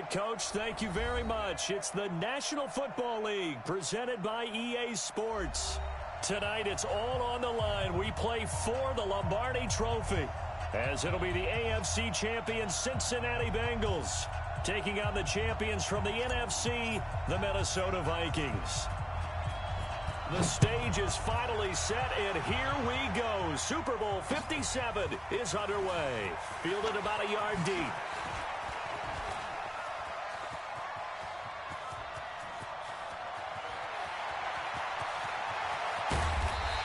it, Coach. Thank you very much. It's the National Football League presented by EA Sports. Tonight, it's all on the line. We play for the Lombardi Trophy, as it'll be the AFC champion Cincinnati Bengals taking on the champions from the NFC, the Minnesota Vikings. The stage is finally set, and here we go. Super Bowl 57 is underway. Fielded about a yard deep.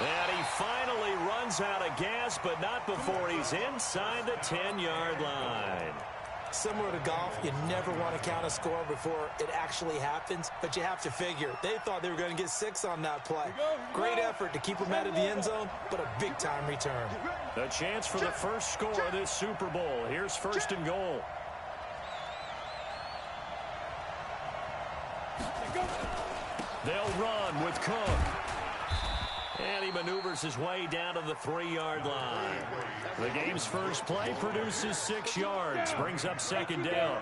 And he finally runs out of gas, but not before he's inside the 10-yard line. Similar to golf, you never want to count a score before it actually happens, but you have to figure. They thought they were going to get 6 on that play. Great effort to keep them out of the end zone, but a big-time return. A chance for the first score of this Super Bowl. Here's 1st and goal. They'll run with Cook. And he maneuvers his way down to the 3-yard line. The game's first play produces 6 yards, brings up 2nd down.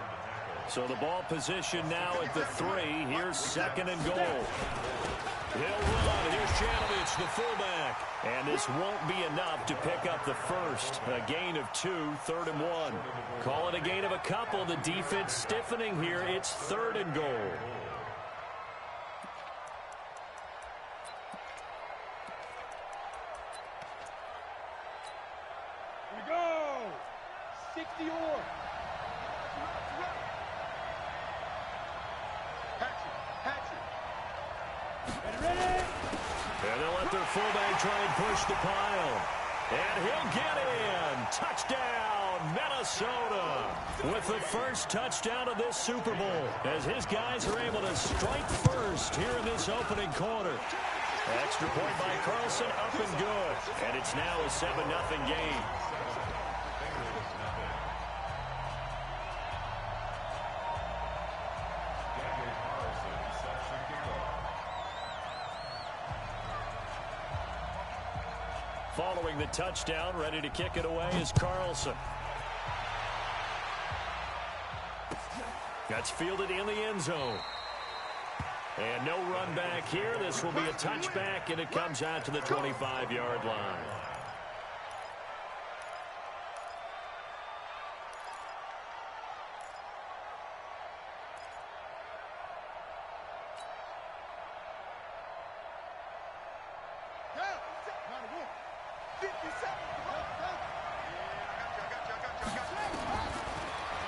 So the ball position now at the 3. Here's 2nd and goal. He'll run. Here's Janovich, the fullback. And this won't be enough to pick up the first. A gain of 2, 3rd and 1. Call it a gain of a couple. The defense stiffening here. It's 3rd and goal. Fullback try and push the pile. And he'll get in. Touchdown, Minnesota. With the first touchdown of this Super Bowl, as his guys are able to strike first here in this opening quarter. Extra point by Carlson, up and good. And it's now a 7-0 game. Following the touchdown, ready to kick it away is Carlson. That's fielded in the end zone. And no run back here. This will be a touchback, and it comes out to the 25-yard line.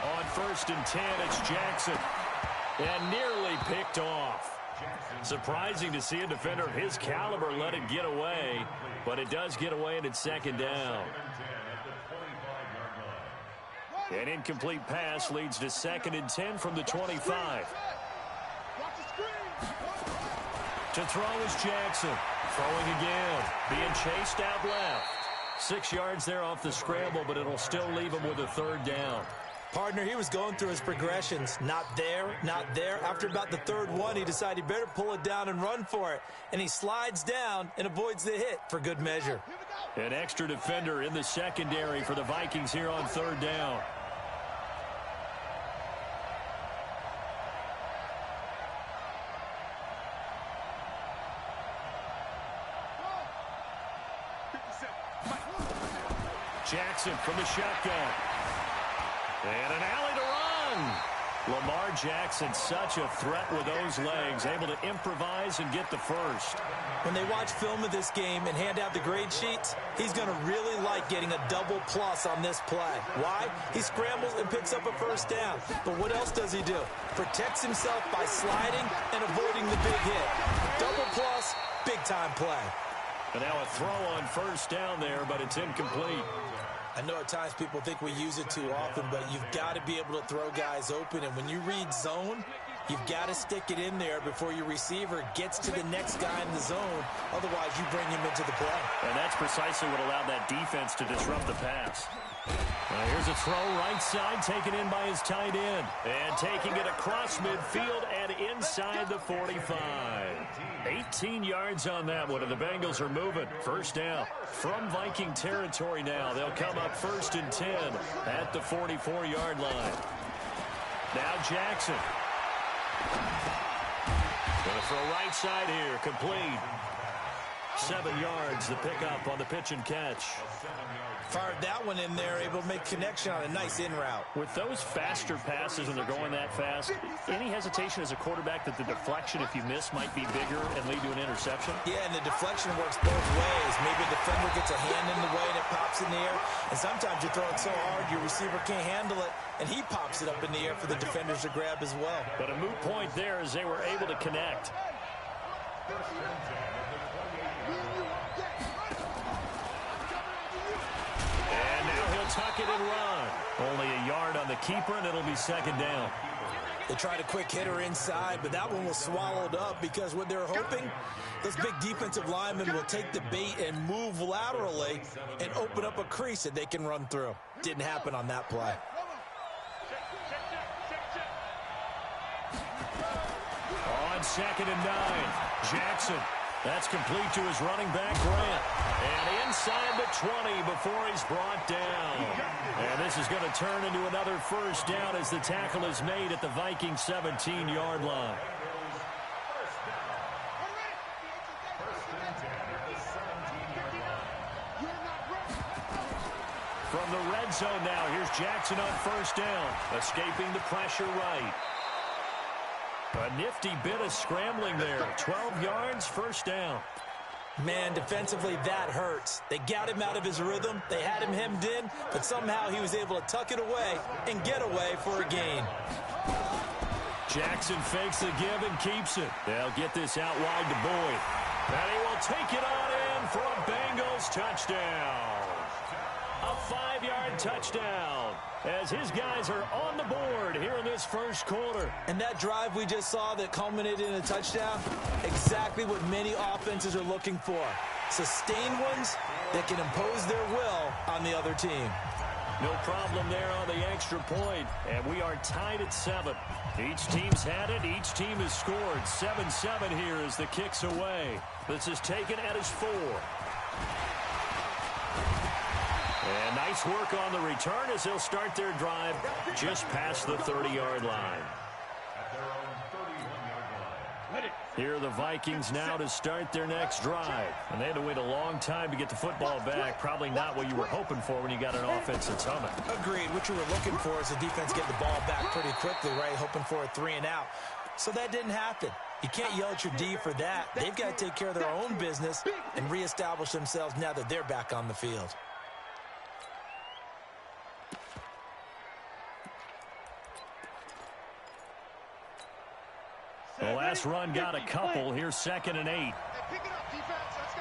On 1st and 10, it's Jackson. And nearly picked off. Surprising to see a defender of his caliber let it get away, but it does get away, and it's 2nd down. An incomplete pass leads to 2nd and 10 from the 25. To throw is Jackson. Throwing again. Being chased out left. 6 yards there off the scramble, but it'll still leave him with a 3rd down. Partner, he was going through his progressions. Not there, not there. After about the 3rd one, he decided he better pull it down and run for it. And he slides down and avoids the hit for good measure. An extra defender in the secondary for the Vikings here on 3rd down. Jackson from the shotgun. And an alley to run. Lamar Jackson, such a threat with those legs, able to improvise and get the first. When they watch film of this game and hand out the grade sheets, he's going to really like getting a double plus on this play. Why? He scrambles and picks up a 1st down. But what else does he do? Protects himself by sliding and avoiding the big hit. Double plus, big-time play. And now a throw on 1st down there, but it's incomplete. I know at times people think we use it too often, but you've got to be able to throw guys open. And when you read zone, you've got to stick it in there before your receiver gets to the next guy in the zone. Otherwise, you bring him into the play. And that's precisely what allowed that defense to disrupt the pass. Here's a throw right side, taken in by his tight end. And taking it across midfield and inside the 45. 18 yards on that one, and the Bengals are moving. 1st down from Viking territory now. They'll come up 1st and 10 at the 44-yard line. Now Jackson. Going to throw right side here. Complete. 7 yards the pickup on the pitch and catch. Fired that one in there, able to make connection on a nice in route. With those faster passes when they're going that fast, any hesitation as a quarterback that the deflection, if you miss, might be bigger and lead to an interception? Yeah, and the deflection works both ways. Maybe a defender gets a hand in the way and it pops in the air. And sometimes you throw it so hard your receiver can't handle it, and he pops it up in the air for the defenders to grab as well. But a moot point there as they were able to connect. And now he'll tuck it and run. Only a yard on the keeper, and it'll be second down. They tried a quick hitter inside, but that one was swallowed up because what they're hoping, those big defensive linemen will take the bait and move laterally and open up a crease that they can run through. Didn't happen on that play. On 2nd and 9, Jackson. That's complete to his running back, Grant. And inside the 20 before he's brought down. And this is going to turn into another first down as the tackle is made at the Vikings 17-yard line. From the red zone now, here's Jackson on first down, escaping the pressure right. A nifty bit of scrambling there. 12 yards, first down. Man, defensively, that hurts. They got him out of his rhythm. They had him hemmed in, but somehow he was able to tuck it away and get away for a gain. Jackson fakes the give and keeps it. They'll get this out wide to Boyd. And he will take it on in for a Bengals touchdown. A 5-yard touchdown as his guys are on the board here in this first quarter. And that drive we just saw that culminated in a touchdown, exactly what many offenses are looking for. Sustained ones that can impose their will on the other team. No problem there on the extra point, and we are tied at 7. Each team's had it. Each team has scored. 7-7 here as the kick's away. This is taken at his 4. And nice work on the return as they'll start their drive just past the 30-yard line. Here are the Vikings now to start their next drive. And they had to wait a long time to get the football back. Probably not what you were hoping for when you got an offense that's humming. Agreed. What you were looking for is the defense get the ball back pretty quickly, right? Hoping for a 3 and out. So that didn't happen. You can't yell at your D for that. They've got to take care of their own business and reestablish themselves now that they're back on the field. The last run got a couple. Here's 2nd and 8. Pick it up, defense. Let's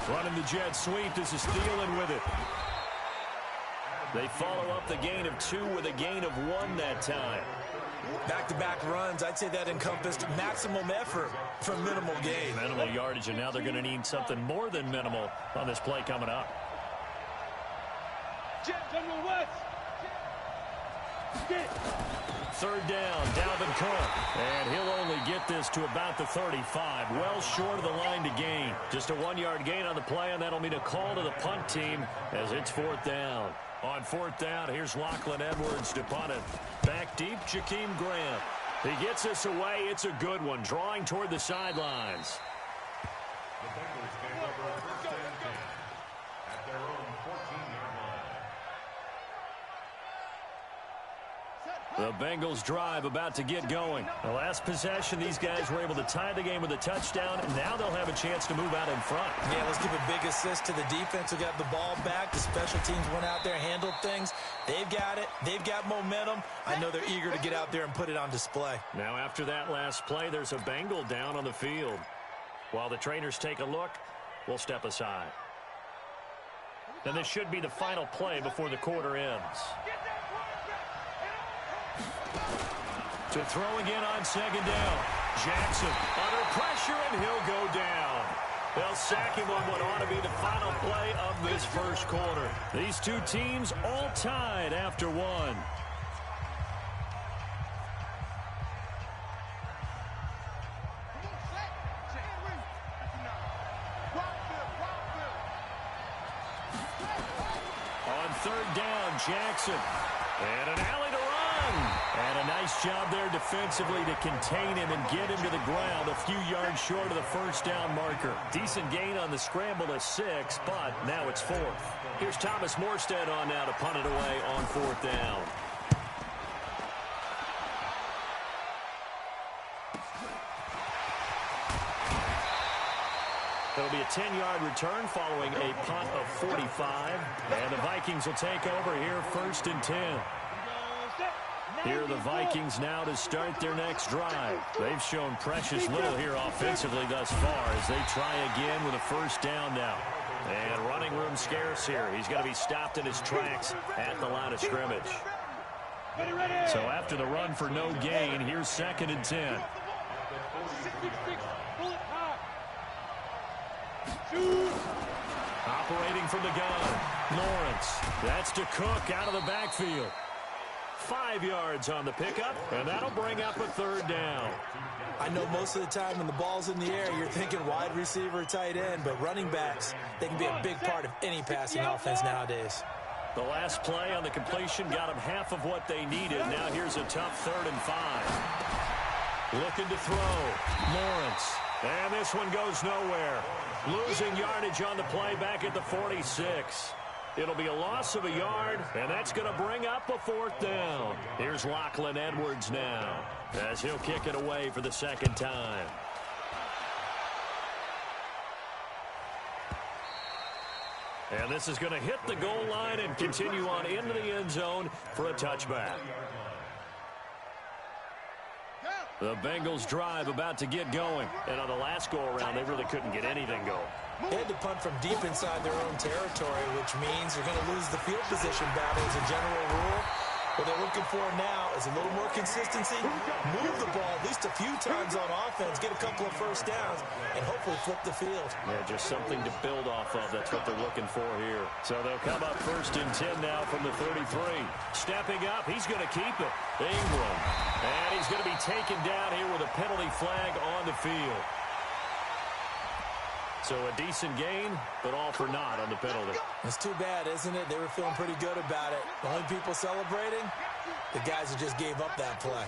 go. Running the jet sweep. This is Thielen with it. They follow up the gain of 2 with a gain of 1 that time. Back-to-back runs, I'd say that encompassed maximum effort for minimal gain. Minimal yardage, and now they're going to need something more than minimal on this play coming up. General West. 3rd down, Dalvin Cook. And he'll only get this to about the 35. Well short of the line to gain. Just a 1-yard gain on the play, and that'll mean a call to the punt team as it's 4th down. On 4th down, here's Lachlan Edwards to punt it. Back deep, Jakeem Grant. He gets this away. It's a good one, drawing toward the sidelines. The Bengals take over 1st and 10 at their own 14-yard line. The Bengals drive about to get going. The last possession, these guys were able to tie the game with a touchdown, and now they'll have a chance to move out in front. Yeah, let's give a big assist to the defense who got the ball back. The special teams went out there, handled things. They've got it. They've got momentum. I know they're eager to get out there and put it on display. Now after that last play, there's a Bengal down on the field. While the trainers take a look, we'll step aside. And this should be the final play before the quarter ends. To throw again on 2nd down. Jackson under pressure, and he'll go down. They'll sack him on what ought to be the final play of this first quarter. These two teams all tied after 1. On third down, Jackson. And an alley to run. And a nice job there defensively to contain him and get him to the ground a few yards short of the first down marker. Decent gain on the scramble to 6, but now it's 4th. Here's Thomas Morstead on now to punt it away on 4th down. It'll be a 10-yard return following a punt of 45. And the Vikings will take over here, 1st and 10. Here are the Vikings now to start their next drive. They've shown precious little here offensively thus far as they try again with a first down now. And running room scarce here. He's going to be stopped in his tracks at the line of scrimmage. So after the run for no gain, here's 2nd and 10. Operating from the gun, Lawrence. That's to Cook out of the backfield. 5 yards on the pickup, and that'll bring up a 3rd down. I know most of the time when the ball's in the air, you're thinking wide receiver, tight end, but running backs, they can be a big part of any passing offense nowadays. The last play on the completion got them half of what they needed. Now here's a tough 3rd and 5. Looking to throw. Lawrence. And this one goes nowhere. Losing yardage on the play back at the 46. It'll be a loss of a yard, and that's going to bring up a 4th down. Here's Lachlan Edwards now as he'll kick it away for the 2nd time. And this is going to hit the goal line and continue on into the end zone for a touchback. The Bengals drive about to get going. And on the last go-around, they really couldn't get anything going. They had to punt from deep inside their own territory, which means you're going to lose the field position battle as a general rule. What they're looking for now is a little more consistency, move the ball at least a few times on offense, get a couple of first downs, and hopefully flip the field. Yeah, just something to build off of. That's what they're looking for here. So they'll come up 1st and 10 now from the 33. Stepping up, he's going to keep it. Ingram. And he's going to be taken down here with a penalty flag on the field. So a decent gain, but all for naught on the penalty. It's too bad, isn't it? They were feeling pretty good about it. The only people celebrating, the guys who just gave up that play.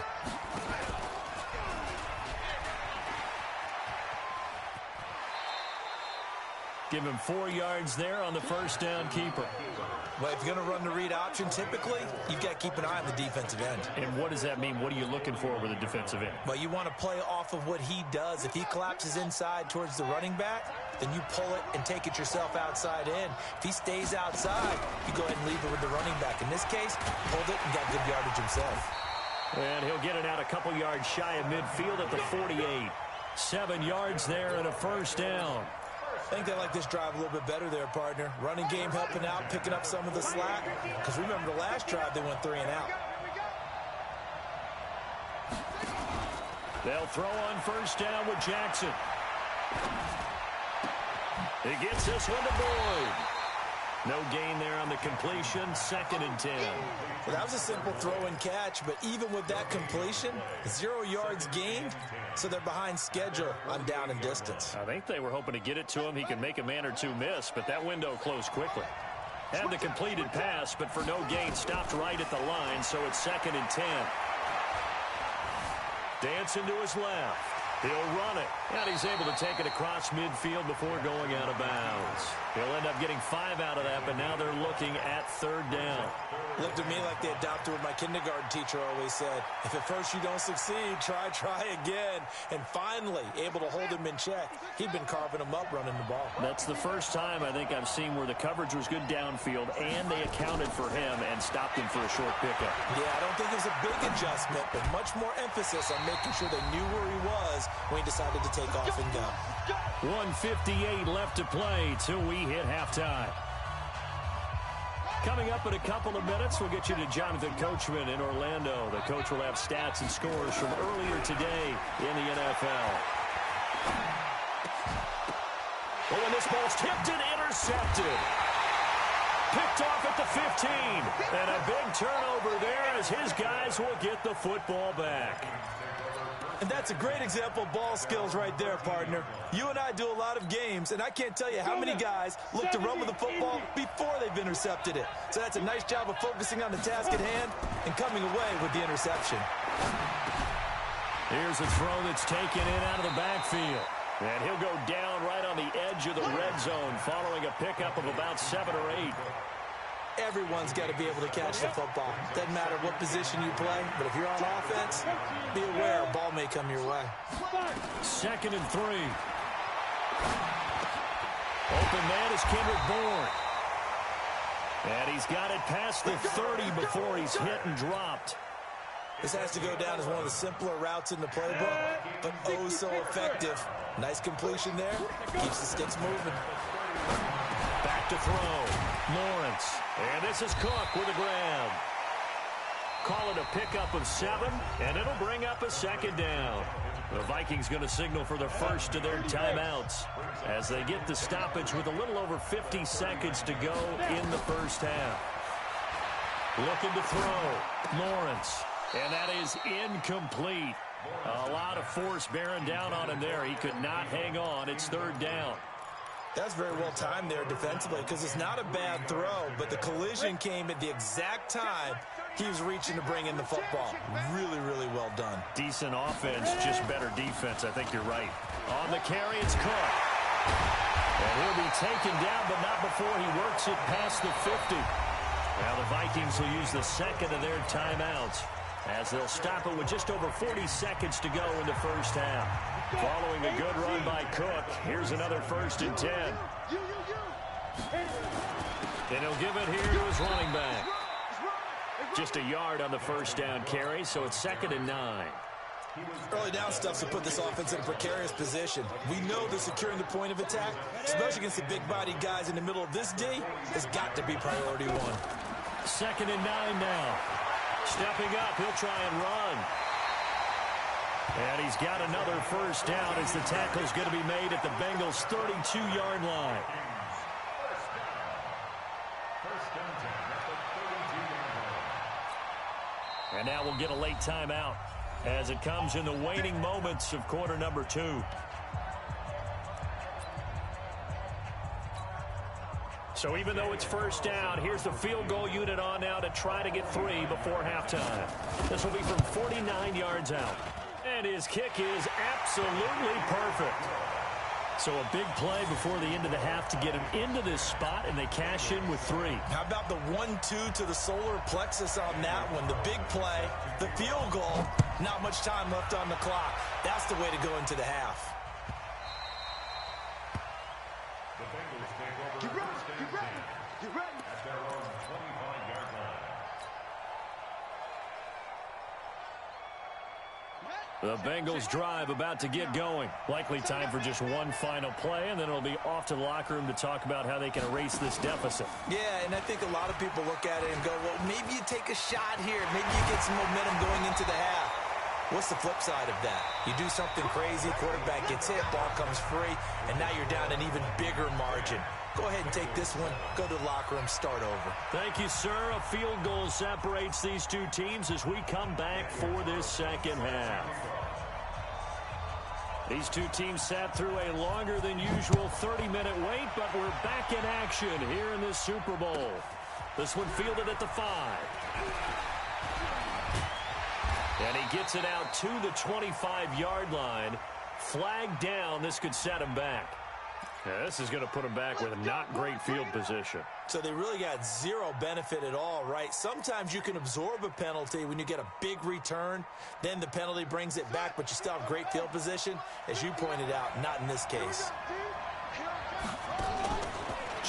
Give him 4 yards there on the first down keeper. Well, if you're going to run the read option, typically, you've got to keep an eye on the defensive end. And what does that mean? What are you looking for with a defensive end? Well, you want to play off of what he does. If he collapses inside towards the running back, then you pull it and take it yourself outside in. If he stays outside, you go ahead and leave it with the running back. In this case, pulled it and got good yardage himself. And he'll get it out a couple yards shy of midfield at the 48. 7 yards there and a first down. I think they like this drive a little bit better there, partner. Running game helping out, picking up some of the slack. Because remember, the last drive, they went 3 and out. They'll throw on first down with Jackson. He gets this one to Boyd. No gain there on the completion, 2nd and 10. Well, that was a simple throw and catch, but even with that completion, 0 yards gained, so they're behind schedule on down and distance. I think they were hoping to get it to him. He can make a man or two miss, but that window closed quickly. Had the completed pass, but for no gain, stopped right at the line, so it's 2nd and 10. Dancing to his left. He'll run it, and he's able to take it across midfield before going out of bounds. He'll end up getting 5 out of that, but now they're looking at 3rd down. Looked to me like they adopted what my kindergarten teacher always said. If at first you don't succeed, try again. And finally, able to hold him in check. He'd been carving him up running the ball. That's the first time I think I've seen where the coverage was good downfield, and they accounted for him and stopped him for a short pickup. Yeah, I don't think it was a big adjustment, but much more emphasis on making sure they knew where he was when he decided to take off and go. 1:58 left to play till we hit halftime. Coming up in a couple of minutes, we'll get you to Jonathan Coachman in Orlando. The coach will have stats and scores from earlier today in the NFL. Oh, and this ball's tipped and intercepted. Picked off at the 15. And a big turnover there as his guys will get the football back. And that's a great example of ball skills right there, partner. You and I do a lot of games, and I can't tell you how many guys look to run with the football before they've intercepted it. So that's a nice job of focusing on the task at hand and coming away with the interception. Here's a throw that's taken in out of the backfield. And he'll go down right on the edge of the red zone following a pickup of about 7 or 8. Everyone's got to be able to catch the football. Doesn't matter what position you play, but if you're on offense, be aware a ball may come your way. 2nd and 3. Open man is Kendrick Bourne. And he's got it past the 30 before he's hit and dropped. This has to go down as one of the simpler routes in the playbook, but oh so effective. Nice completion there. Keeps the sticks moving. Back to throw. Lawrence. And this is Cook with a grab. Call it a pickup of 7, and it'll bring up a 2nd down. The Vikings going to signal for the first of their timeouts as they get the stoppage with a little over 50 seconds to go in the first half. Looking to throw. Lawrence. And that is incomplete. A lot of force bearing down on him there. He could not hang on. It's 3rd down. That's very well timed there defensively because it's not a bad throw, but the collision came at the exact time he was reaching to bring in the football. Really, really well done. Decent offense, just better defense. I think you're right. On the carry, it's Cook. And he'll be taken down, but not before he works it past the 50. Now the Vikings will use the 2nd of their timeouts as they'll stop it with just over 40 seconds to go in the first half. Following a good run by Cook, here's another 1st and 10. And he'll give it here to his running back. Just a yard on the 1st down carry, so it's 2nd and 9. Early down stuff to put this offense in a precarious position. We know that securing the point of attack, especially against the big-bodied guys in the middle of this D, has got to be priority 1. 2nd and 9 now. Stepping up, he'll try and run. And he's got another 1st down as the tackle's going to be made at the Bengals' 32-yard line. And now we'll get a late timeout as it comes in the waning moments of quarter number 2. So even though it's 1st down, here's the field goal unit on now to try to get 3 before halftime. This will be from 49 yards out. And his kick is absolutely perfect. So a big play before the end of the half to get him into this spot, and they cash in with 3. How about the 1-2 to the solar plexus on that one? The big play, the field goal, not much time left on the clock. That's the way to go into the half. Get ready, get ready, get ready. At their own 25-yard line. The Bengals drive about to get going. Likely time for just one final play, and then it'll be off to the locker room to talk about how they can erase this deficit. Yeah, and I think a lot of people look at it and go, well, maybe you take a shot here. Maybe you get some momentum going into the half. What's the flip side of that? You do something crazy, quarterback gets hit, ball comes free, and now you're down an even bigger margin. Go ahead and take this one, go to the locker room, start over. Thank you, sir. A field goal separates these two teams as we come back for this second half. These two teams sat through a longer than usual 30-minute wait, but we're back in action here in this Super Bowl. This one fielded at the 5. And he gets it out to the 25-yard line. Flag down. This could set him back. Yeah, this is going to put him back with a not great field position. So they really got zero benefit at all, right? Sometimes you can absorb a penalty when you get a big return. Then the penalty brings it back, but you still have great field position. As you pointed out, not in this case.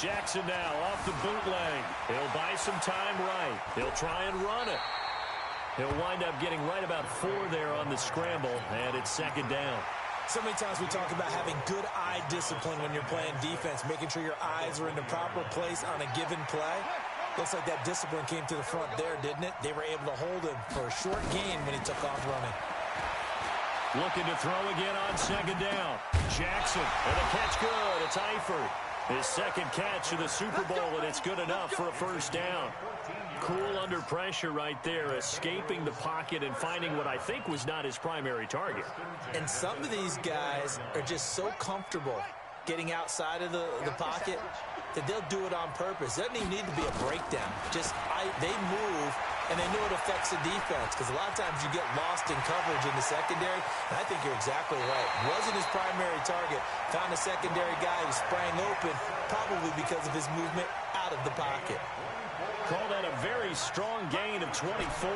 Jackson now off the bootleg. He'll buy some time right. He'll try and run it. He'll wind up getting right about 4 there on the scramble, and it's second down. So many times we talk about having good eye discipline when you're playing defense, making sure your eyes are in the proper place on a given play. Looks like that discipline came to the front there, didn't it? They were able to hold him for a short gain when he took off running. Looking to throw again on second down. Jackson, and the catch good. It's Eifert. His second catch of the Super Bowl, and it's good enough for a first down. Cool under pressure right there, escaping the pocket and finding what I think was not his primary target. And some of these guys are just so comfortable getting outside of the pocket that they'll do it on purpose. It doesn't even need to be a breakdown. They move, and they know it affects the defense, because a lot of times you get lost in coverage in the secondary, and I think you're exactly right. Wasn't his primary target. Found a secondary guy who sprang open, probably because of his movement out of the pocket. Call that a very strong gain of 24.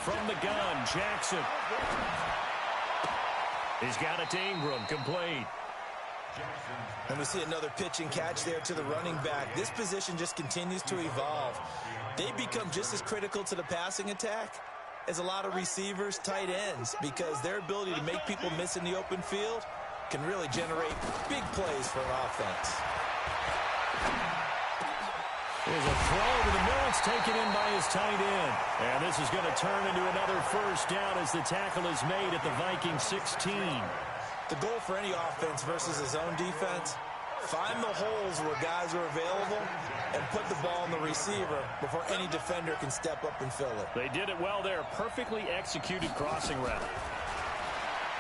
From the gun, Jackson. He's got it to Ingram, complete. And we see another pitch and catch there to the running back. This position just continues to evolve. They become just as critical to the passing attack as a lot of receivers, tight ends, because their ability to make people miss in the open field can really generate big plays for an offense. There's a throw to the middle. It's taken in by his tight end. And this is going to turn into another first down as the tackle is made at the Vikings 16. The goal for any offense versus his own defense, find the holes where guys are available and put the ball in the receiver before any defender can step up and fill it. They did it well there. Perfectly executed crossing route.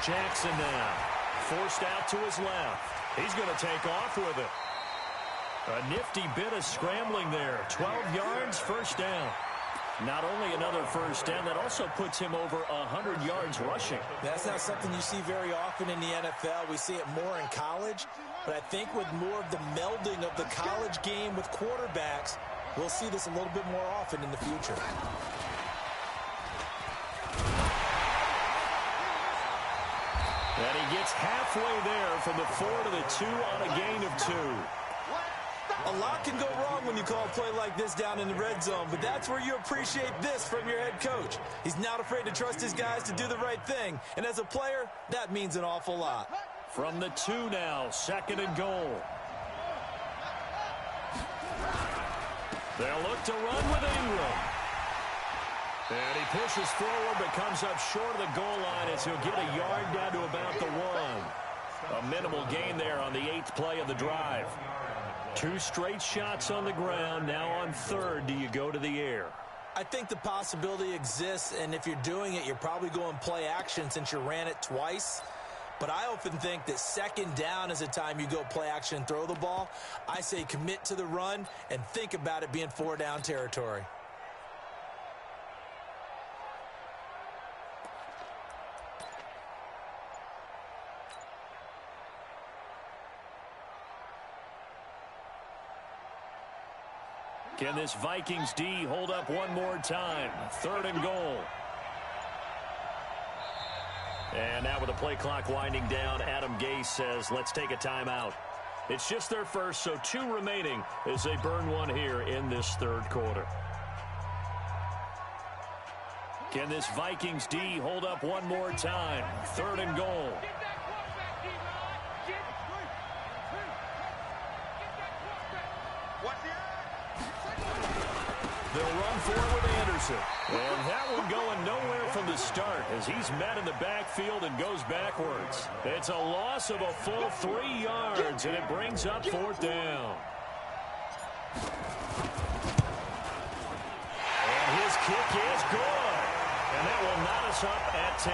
Jackson now. Forced out to his left. He's going to take off with it. A nifty bit of scrambling there. 12 yards, first down. Not only another first down, that also puts him over 100 yards rushing. That's not something you see very often in the NFL. We see it more in college. But I think with more of the melding of the college game with quarterbacks, we'll see this a little bit more often in the future. And he gets halfway there from the 4 to the 2 on a gain of 2. A lot can go wrong when you call a play like this down in the red zone, but that's where you appreciate this from your head coach. He's not afraid to trust his guys to do the right thing, and as a player, that means an awful lot. From the 2 now, second and goal. They'll look to run with Ingram. And he pushes forward but comes up short of the goal line as he'll get a yard down to about the 1. A minimal gain there on the 8th play of the drive. 2 straight shots on the ground. Now on third, do you go to the air? I think the possibility exists, and if you're doing it, you're probably going play action since you ran it twice. But I often think that second down is a time you go play action and throw the ball. I say commit to the run and think about it being 4-down territory. Can this Vikings D hold up one more time? Third and goal. And now with the play clock winding down, Adam Gase says, let's take a timeout. It's just their first, so 2 remaining as they burn one here in this third quarter. Can this Vikings D hold up one more time? Third and goal. They'll run forward with Anderson. And that one going nowhere from the start as he's met in the backfield and goes backwards. It's a loss of a full 3 yards, and it brings up 4th down. And his kick is good. And that will knot us up at 10.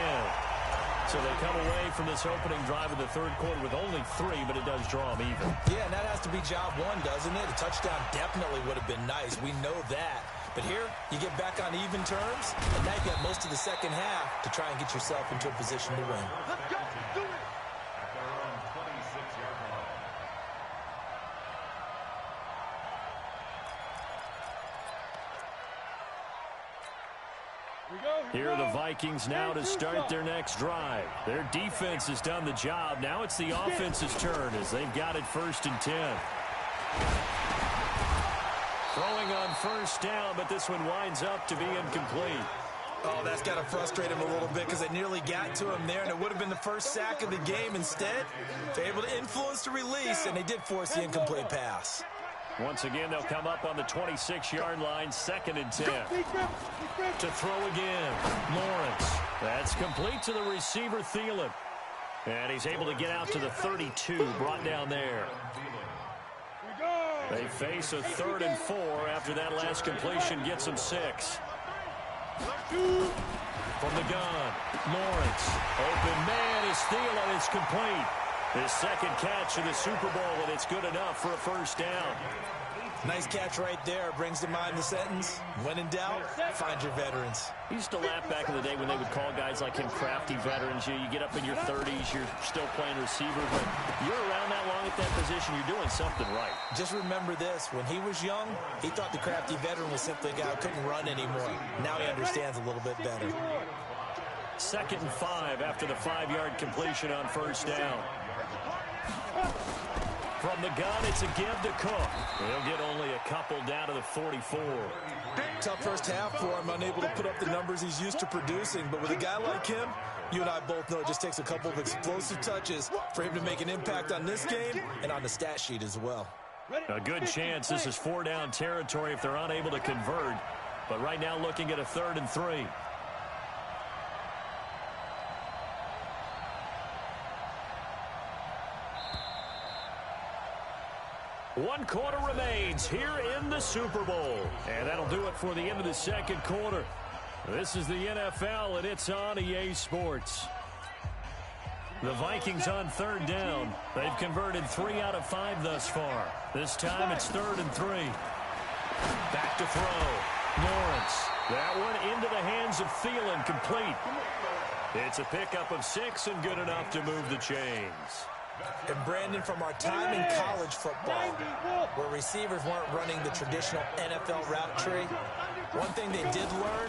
So they come away from this opening drive in the third quarter with only 3, but it does draw them even. Yeah, and that has to be job 1, doesn't it? A touchdown definitely would have been nice. We know that. But here, you get back on even terms, and now you got most of the second half to try and get yourself into a position to win. Let's go. Do it. At their own 26-yard line. Here are the Vikings now to start their next drive. Their defense has done the job. Now it's the offense's turn as they've got it 1st and 10. Throwing on first down, but this one winds up to be incomplete. Oh, that's got to frustrate him a little bit because they nearly got to him there, and it would have been the first sack of the game. Instead, they're able to influence the release, and they did force the incomplete pass. Once again, they'll come up on the 26-yard line, 2nd and 10. To throw again, Lawrence. That's complete to the receiver, Thielen. And he's able to get out to the 32, brought down there. They face a 3rd and 4 after that last completion gets them 6. From the gun, Lawrence. Open man is Thielen. It's complete. His second catch of the Super Bowl, and it's good enough for a first down. Nice catch right there. Brings to mind the sentence, when in doubt, find your veterans. I used to laugh back in the day when they would call guys like him crafty veterans. You get up in your 30s, you're still playing receiver, but you're around that long at that position, you're doing something right. Just remember this. When he was young, he thought the crafty veteran was simply a guy who couldn't run anymore. Now he understands a little bit better. 2nd and 5 after the 5-yard completion on first down. From the gun, it's a give to Cook. He'll get only a couple down to the 44. Tough first half for him, unable to put up the numbers he's used to producing. But with a guy like him, you and I both know it just takes a couple of explosive touches for him to make an impact on this game and on the stat sheet as well. A good chance this is 4-down territory if they're unable to convert. But right now looking at a 3rd and 3. One quarter remains here in the Super Bowl. And that'll do it for the end of the second quarter. This is the NFL, and it's on EA Sports. The Vikings on 3rd down. They've converted 3 out of 5 thus far. This time it's 3rd and 3. Back to throw. Lawrence. That one into the hands of Thielen, complete. It's a pickup of 6 and good enough to move the chains. And Brandon, from our time in college football, where receivers weren't running the traditional NFL route tree, one thing they did learn,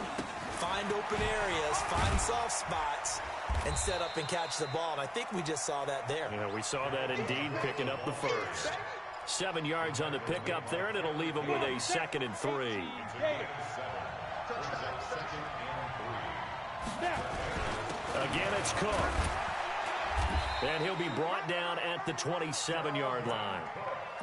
find open areas, find soft spots, and set up and catch the ball. And I think we just saw that there. Yeah, we saw that indeed, picking up the first. 7 yards on the pickup there, and it'll leave them with a 2nd and 3. Again, it's Cook. And he'll be brought down at the 27-yard line.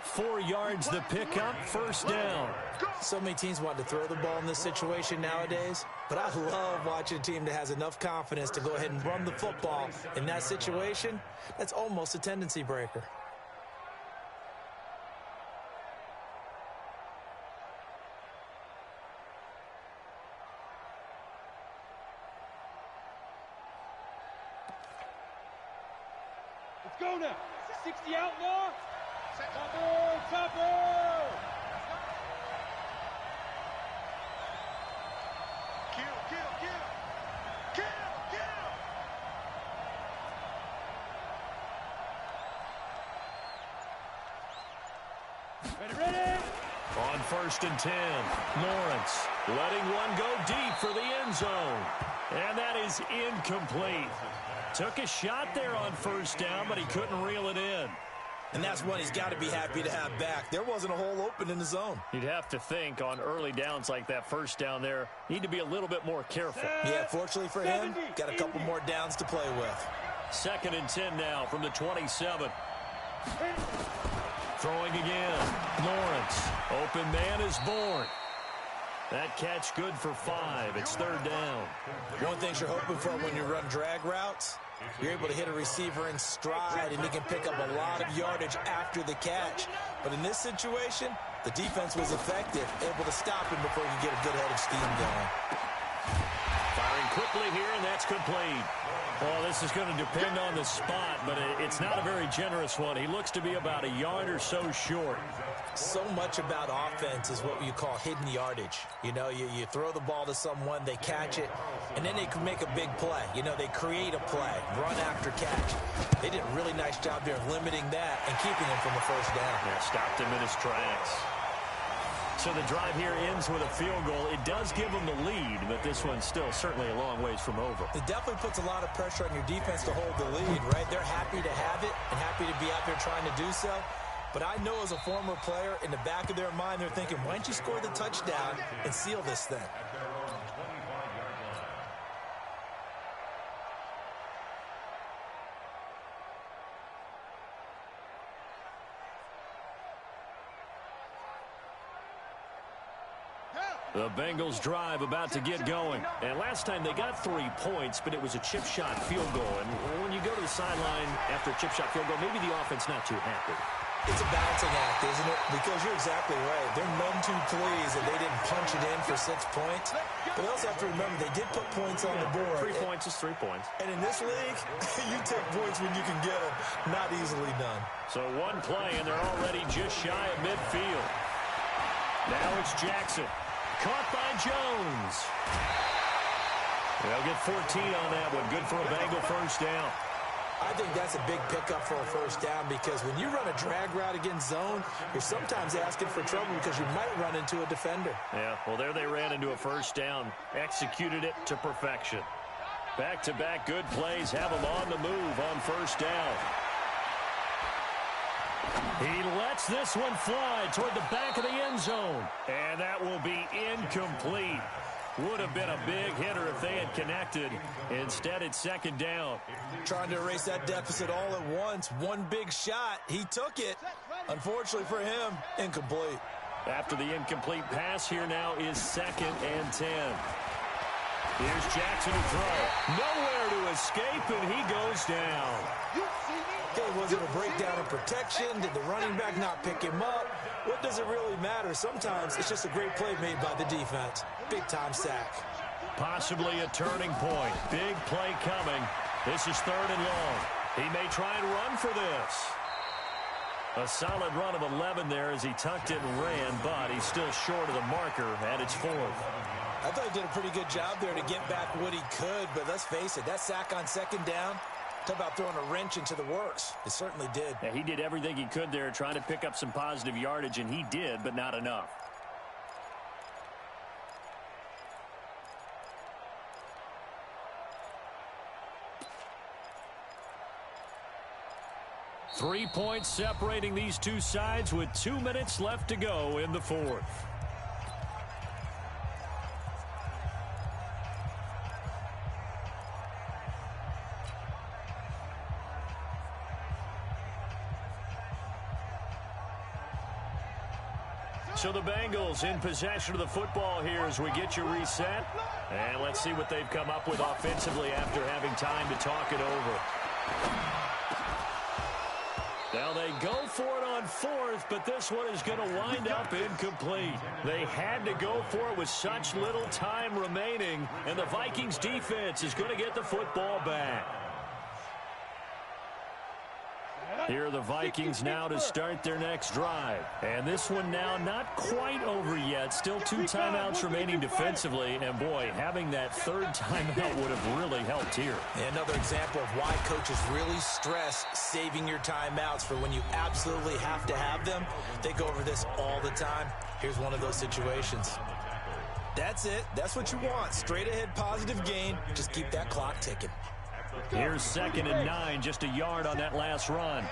4 yards the pickup, first down. So many teams want to throw the ball in this situation nowadays, but I love watching a team that has enough confidence to go ahead and run the football. In that situation, that's almost a tendency breaker. Go now. 60 outlaw. Topper. Kill. Ready. On 1st and 10, Lawrence letting one go deep for the end zone. And that is incomplete. Took a shot there on first down, but he couldn't reel it in. And that's one he's got to be happy to have back. There wasn't a hole open in the zone. You'd have to think on early downs like that first down there, need to be a little bit more careful. Yeah, fortunately for him, got a couple more downs to play with. 2nd and 10 now from the 27. Throwing again. Lawrence. Open man is born. That catch good for 5. It's 3rd down. One thing you're hoping for when you run drag routes, you're able to hit a receiver in stride, and he can pick up a lot of yardage after the catch. But in this situation, the defense was effective, able to stop him before he could get a good head of steam going. Firing quickly here, and that's complete. Well, this is going to depend on the spot, but it's not a very generous one. He looks to be about a yard or so short. So much about offense is what you call hidden yardage. You know, you throw the ball to someone, they catch it, and then they can make a big play. You know, they create a play, run after catch. They did a really nice job there limiting that and keeping him from the first down. Yeah, stopped him in his tracks. So the drive here ends with a field goal. It does give them the lead, but this one's still certainly a long ways from over. It definitely puts a lot of pressure on your defense to hold the lead, right? They're happy to have it and happy to be out there trying to do so. But I know as a former player, in the back of their mind, they're thinking, why don't you score the touchdown and seal this thing? The Bengals drive about to get going. And last time they got 3 points, but it was a chip shot field goal. And when you go to the sideline after a chip shot field goal, maybe the offense not too happy. It's a balancing act, isn't it? Because you're exactly right. They're none too pleased that they didn't punch it in for 6 points. But they also have to remember they did put points on the board. 3 points is 3 points. And in this league, you take points when you can get them. Not easily done. So one play, and they're already just shy of midfield. Now it's Jackson. Caught by Jones. They'll get 14 on that one. Good for a Bengal first down. I think that's a big pickup for a first down because when you run a drag route against zone, you're sometimes asking for trouble because you might run into a defender. Yeah, well, there they ran into a first down. Executed it to perfection. Back-to-back good plays have them on the move on first down. He lets this one fly toward the back of the end zone. And that will be incomplete. Would have been a big hitter if they had connected. Instead, it's second down. Trying to erase that deficit all at once. One big shot. He took it. Unfortunately for him, incomplete. After the incomplete pass, here now is 2nd and 10. Here's Jackson to throw. Nowhere to escape, and he goes down. Okay, was it a breakdown in protection? Did the running back not pick him up? What does it really matter? Sometimes it's just a great play made by the defense. Big-time sack. Possibly a turning point. Big play coming. This is 3rd and long. He may try and run for this. A solid run of 11 there as he tucked it and ran, but he's still short of the marker, and it's 4th. I thought he did a pretty good job there to get back what he could, but let's face it, that sack on 2nd down, talk about throwing a wrench into the works. It certainly did. Yeah, he did everything he could there trying to pick up some positive yardage, and he did, but not enough. Three points separating these two sides with 2 minutes left to go in the 4th. So the Bengals in possession of the football here as we get you reset. And let's see what they've come up with offensively after having time to talk it over. Now they go for it on 4th, but this one is going to wind up incomplete. They had to go for it with such little time remaining, and the Vikings defense is going to get the football back. Here are the Vikings now to start their next drive. And this one now not quite over yet. Still 2 timeouts remaining defensively. And, boy, having that 3rd timeout would have really helped here. Another example of why coaches really stress saving your timeouts for when you absolutely have to have them. They go over this all the time. Here's one of those situations. That's it. That's what you want. Straight ahead positive gain. Just keep that clock ticking. Here's 2nd and 9, just a yard on that last run.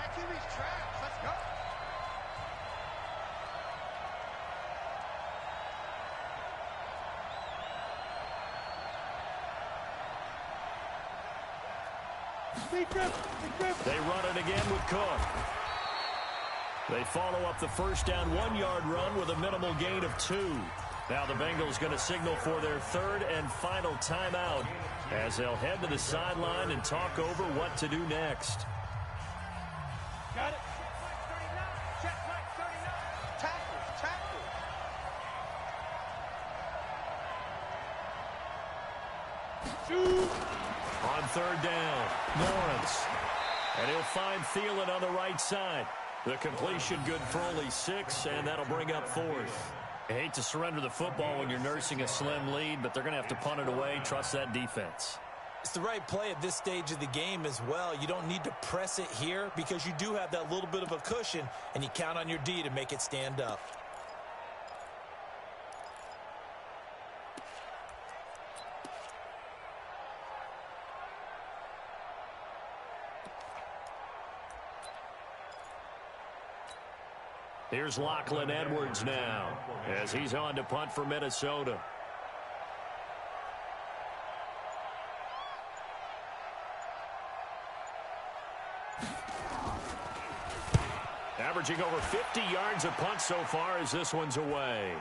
They run it again with Cook. They follow up the first down 1-yard run with a minimal gain of 2. Now the Bengals going to signal for their 3rd and final timeout as they'll head to the sideline and talk over what to do next. Got it. Check, 39. Tackles. Shoot. On 3rd down, Lawrence. And he'll find Thielen on the right side. The completion good for only 6, and that'll bring up 4th. I hate to surrender the football when you're nursing a slim lead, but they're going to have to punt it away. Trust that defense. It's the right play at this stage of the game as well. You don't need to press it here because you do have that little bit of a cushion, and you count on your D to make it stand up. Here's Lachlan Edwards now as he's on to punt for Minnesota. Averaging over 50 yards a punt so far as this one's away.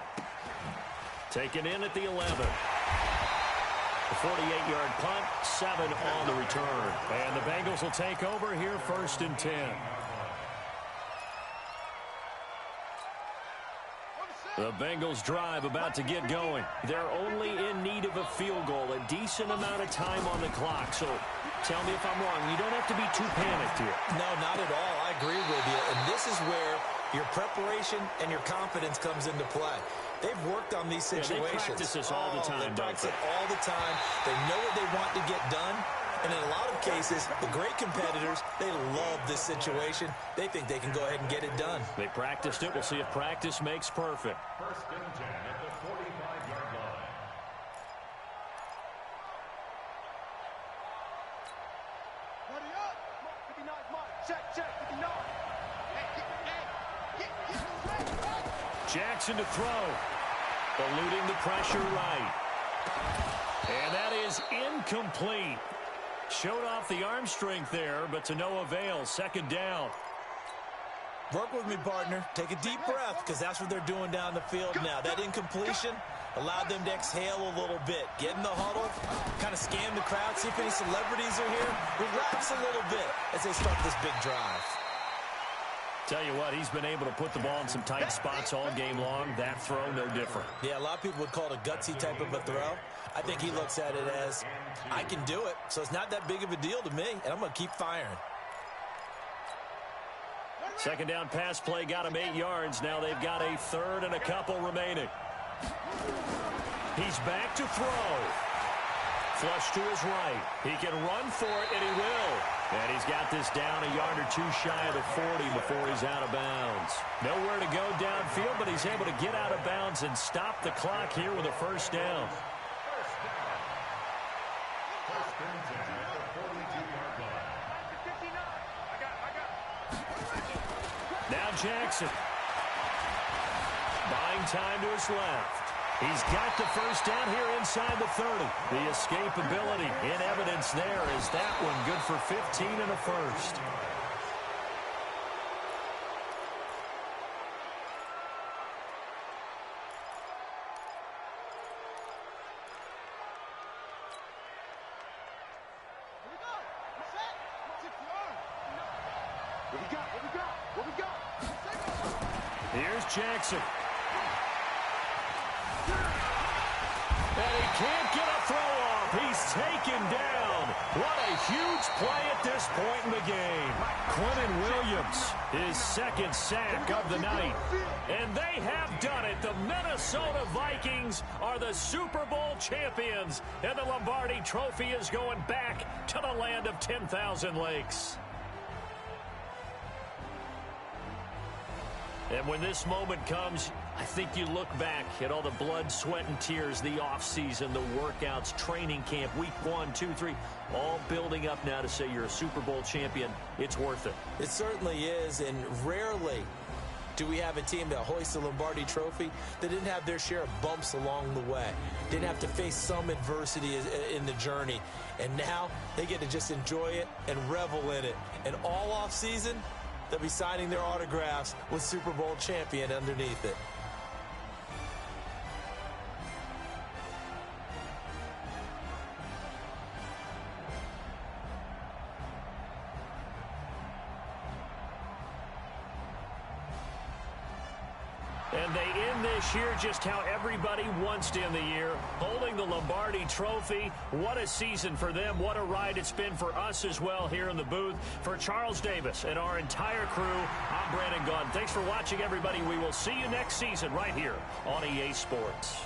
Taken in at the 11. A 48-yard punt, 7 on the return. And the Bengals will take over here, 1st and 10. The Bengals drive about to get going. They're only in need of a field goal, a decent amount of time on the clock. So tell me if I'm wrong. You don't have to be too panicked here. No, not at all. I agree with you. And this is where your preparation and your confidence comes into play. They've worked on these situations. They practice this all the time. They practice it all the time. They know what they want to get done. And in a lot of cases, the great competitors, they love this situation. They think they can go ahead and get it done. They practiced it. We'll see if practice makes perfect. 1st and 10 at the 45-yard line. Buddy up. 59, Mark. Check, 59. Jackson to throw. Eluding the pressure right. And that is incomplete. Showed off the arm strength there, but to no avail. 2nd down. Work with me, partner. Take a deep breath, because that's what they're doing down the field now. That incompletion allowed them to exhale a little bit. Get in the huddle, kind of scan the crowd, see if any celebrities are here. Relax a little bit as they start this big drive. Tell you what, he's been able to put the ball in some tight spots all game long. That throw, no different. Yeah, a lot of people would call it a gutsy type of a throw. I think he looks at it as, I can do it, so it's not that big of a deal to me, and I'm going to keep firing. 2nd down pass play got him 8 yards. Now they've got a 3rd and a couple remaining. He's back to throw. Flush to his right. He can run for it, and he will. And he's got this down a yard or two shy of the 40 before he's out of bounds. Nowhere to go downfield, but he's able to get out of bounds and stop the clock here with a 1st down. 1st and 10 at the 42-yard line. Now Jackson. Buying time to his left. He's got the 1st down here inside the 30. The escapability in evidence there is that one good for 15 and a 1st. What we got? Here's Jackson. And he can't get a throw off. He's taken down. What a huge play at this point in the game. Quentin Williams, his 2nd sack of the night. And they have done it. The Minnesota Vikings are the Super Bowl champions. And the Lombardi Trophy is going back to the land of 10,000 lakes. And when this moment comes, I think you look back at all the blood, sweat, and tears, the offseason, the workouts, training camp, week 1, 2, 3, all building up now to say you're a Super Bowl champion. It's worth it. It certainly is, and rarely do we have a team that hoists the Lombardi Trophy that didn't have their share of bumps along the way, didn't have to face some adversity in the journey, and now they get to just enjoy it and revel in it. And all offseason, they'll be signing their autographs with Super Bowl champion underneath it. And they end this year just how everybody wants to end the year, holding the Lombardi Trophy. What a season for them. What a ride it's been for us as well here in the booth. For Charles Davis and our entire crew, I'm Brandon Gaudin. Thanks for watching, everybody. We will see you next season right here on EA Sports.